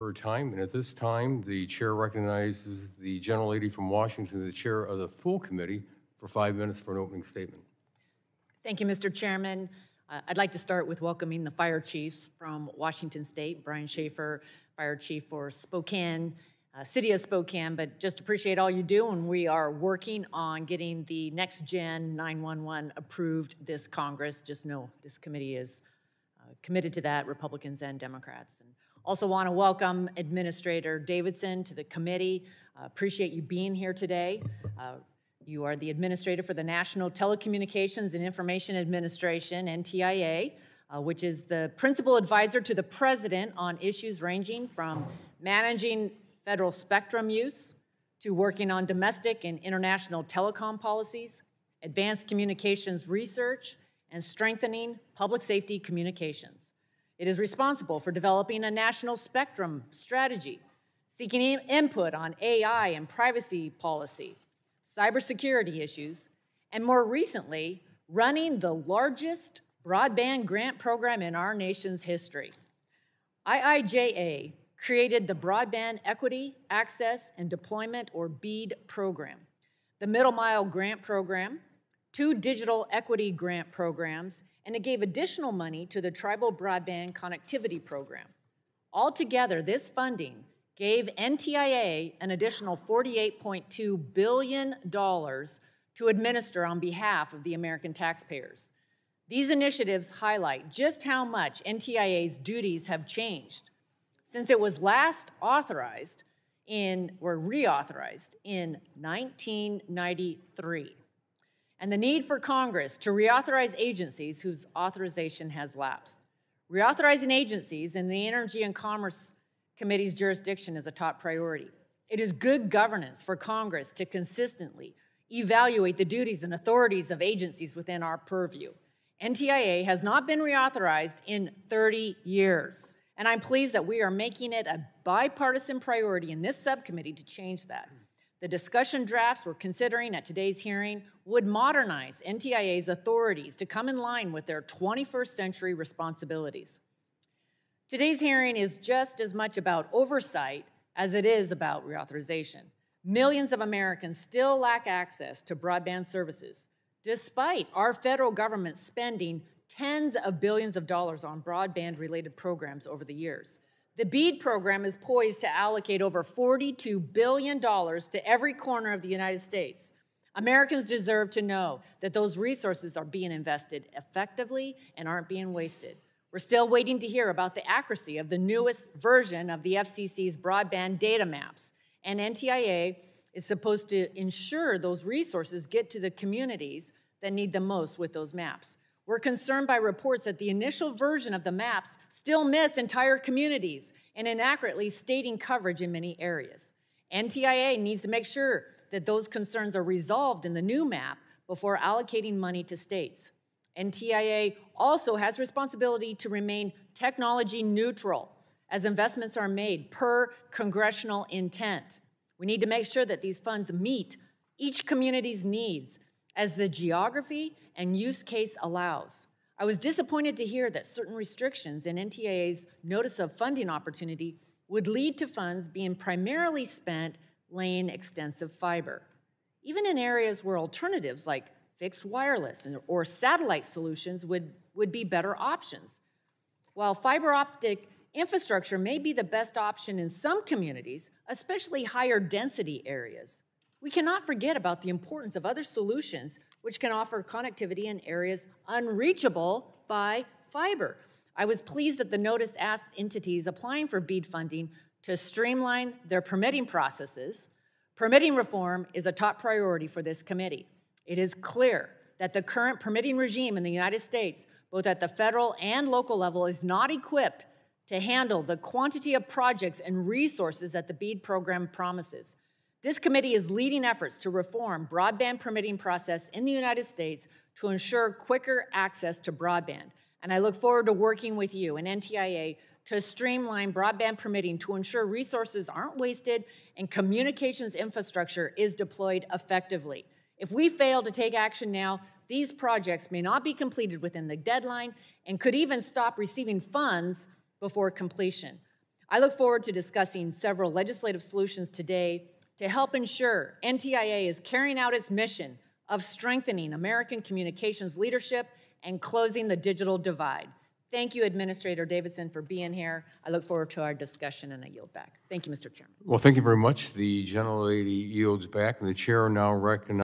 her time. And at this time, the chair recognizes the gentlelady from Washington, the chair of the full committee, for 5 minutes for an opening statement. Thank you, Mr. Chairman. I'd like to start with welcoming the fire chiefs from Washington State, Brian Schaefer, fire chief for Spokane, City of Spokane, but just appreciate all you do, and we are working on getting the next gen 911 approved this Congress. Just know this committee is committed to that, Republicans and Democrats. And also want to welcome Administrator Davidson to the committee. Appreciate you being here today. You are the administrator for the National Telecommunications and Information Administration, NTIA, which is the principal advisor to the president on issues ranging from managing federal spectrum use to working on domestic and international telecom policies, advanced communications research, and strengthening public safety communications. It is responsible for developing a national spectrum strategy, seeking input on AI and privacy policy, cybersecurity issues, and more recently, running the largest broadband grant program in our nation's history. IIJA created the Broadband Equity, Access, and Deployment, or BEAD program, the Middle Mile Grant Program, 2 digital equity grant programs, and it gave additional money to the Tribal Broadband Connectivity Program. Altogether, this funding gave NTIA an additional $48.2 billion to administer on behalf of the American taxpayers. These initiatives highlight just how much NTIA's duties have changed since it was last reauthorized in 1993, and the need for Congress to reauthorize agencies whose authorization has lapsed. Reauthorizing agencies in the Energy and Commerce Committee's jurisdiction is a top priority. It is good governance for Congress to consistently evaluate the duties and authorities of agencies within our purview. NTIA has not been reauthorized in 30 years. And I'm pleased that we are making it a bipartisan priority in this subcommittee to change that. The discussion drafts we're considering at today's hearing would modernize NTIA's authorities to come in line with their 21st century responsibilities. Today's hearing is just as much about oversight as it is about reauthorization. Millions of Americans still lack access to broadband services, despite our federal government spending tens of billions of dollars on broadband-related programs over the years. The BEAD program is poised to allocate over $42 billion to every corner of the United States. Americans deserve to know that those resources are being invested effectively and aren't being wasted. We're still waiting to hear about the accuracy of the newest version of the FCC's broadband data maps, and NTIA is supposed to ensure those resources get to the communities that need them most with those maps. We're concerned by reports that the initial version of the maps still miss entire communities and inaccurately stating coverage in many areas. NTIA needs to make sure that those concerns are resolved in the new map before allocating money to states. NTIA also has responsibility to remain technology neutral as investments are made per congressional intent. We need to make sure that these funds meet each community's needs as the geography and use case allows. I was disappointed to hear that certain restrictions in NTIA's Notice of Funding Opportunity would lead to funds being primarily spent laying extensive fiber, even in areas where alternatives like fixed wireless or satellite solutions would be better options. While fiber optic infrastructure may be the best option in some communities, especially higher density areas, we cannot forget about the importance of other solutions which can offer connectivity in areas unreachable by fiber. I was pleased that the notice asked entities applying for BEAD funding to streamline their permitting processes. Permitting reform is a top priority for this committee. It is clear that the current permitting regime in the United States, both at the federal and local level, is not equipped to handle the quantity of projects and resources that the BEAD program promises. This committee is leading efforts to reform broadband permitting process in the United States to ensure quicker access to broadband. And I look forward to working with you and NTIA to streamline broadband permitting to ensure resources aren't wasted and communications infrastructure is deployed effectively. If we fail to take action now, these projects may not be completed within the deadline and could even stop receiving funds before completion. I look forward to discussing several legislative solutions today to help ensure NTIA is carrying out its mission of strengthening American communications leadership and closing the digital divide. Thank you, Administrator Davidson, for being here. I look forward to our discussion, and I yield back. Thank you, Mr. Chairman. Well, thank you very much. The gentlelady yields back, and the chair now recognizes